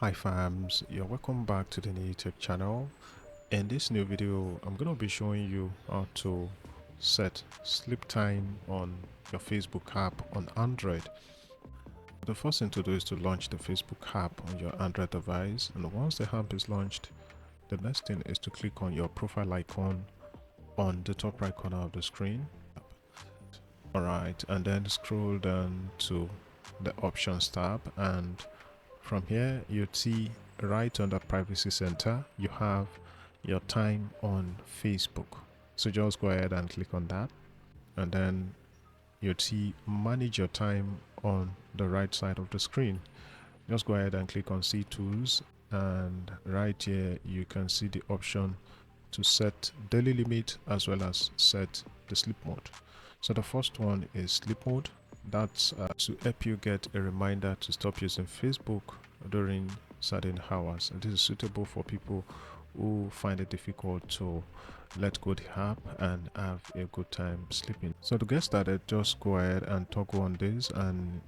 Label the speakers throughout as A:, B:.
A: Hi fams, you're welcome back to the new tech channel. In this new video, I'm going to be showing you how to set sleep time on your Facebook app on Android. The first thing to do is to launch the Facebook app on your Android device, and once the app is launched, the next thing is to click on your profile icon on the top right corner of the screen. Alright, and then scroll down to the options tab, and from here you see right under privacy center you have your time on Facebook. So just go ahead and click on that, and then you see manage your time on the right side of the screen. Just go ahead and click on see tools, and right here you can see the option to set daily limit as well as set the sleep mode. So the first one is sleep mode. That's to help you get a reminder to stop using Facebook during certain hours. And this is suitable for people who find it difficult to let go the app and have a good time sleeping. So to get started, just go ahead and toggle on this, and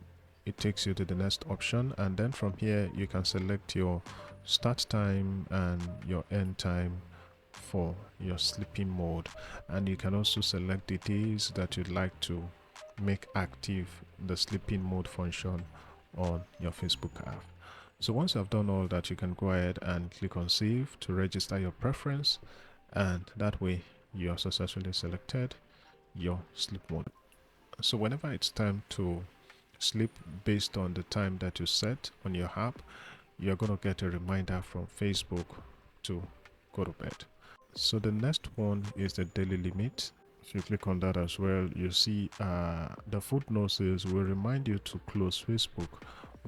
A: it takes you to the next option, and then from here you can select your start time and your end time for your sleeping mode, and you can also select the days that you'd like to make active the sleeping mode function on your Facebook app. So once you've done all that, you can go ahead and click on save to register your preference, and that way you have successfully selected your sleep mode. So whenever it's time to sleep based on the time that you set on your app, you're going to get a reminder from Facebook to go to bed. So the next one is the daily limit. If you click on that as well, you see the footnote says will remind you to close Facebook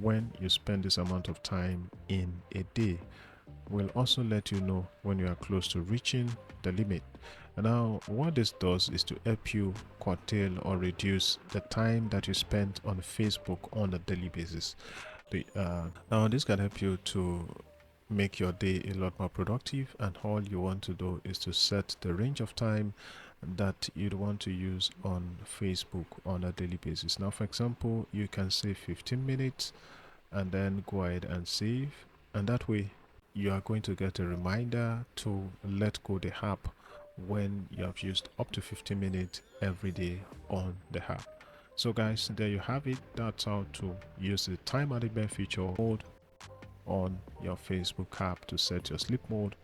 A: when you spend this amount of time in a day. Will also let you know when you are close to reaching the limit. And now what this does is to help you curtail or reduce the time that you spend on Facebook on a daily basis. Now this can help you to make your day a lot more productive, and all you want to do is to set the range of time that you'd want to use on Facebook on a daily basis. Now for example, you can say 15 minutes and then go ahead and save, and that way you are going to get a reminder to let go the app when you have used up to 15 minutes every day on the app. So guys, there you have it. That's how to use the time management feature mode on your Facebook app to set your sleep mode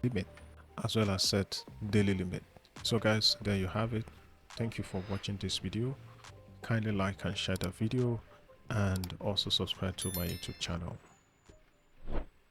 A: limit as well as set daily limit. So guys, there you have it. Thank you for watching this video. Kindly like and share the video, and also subscribe to my YouTube channel.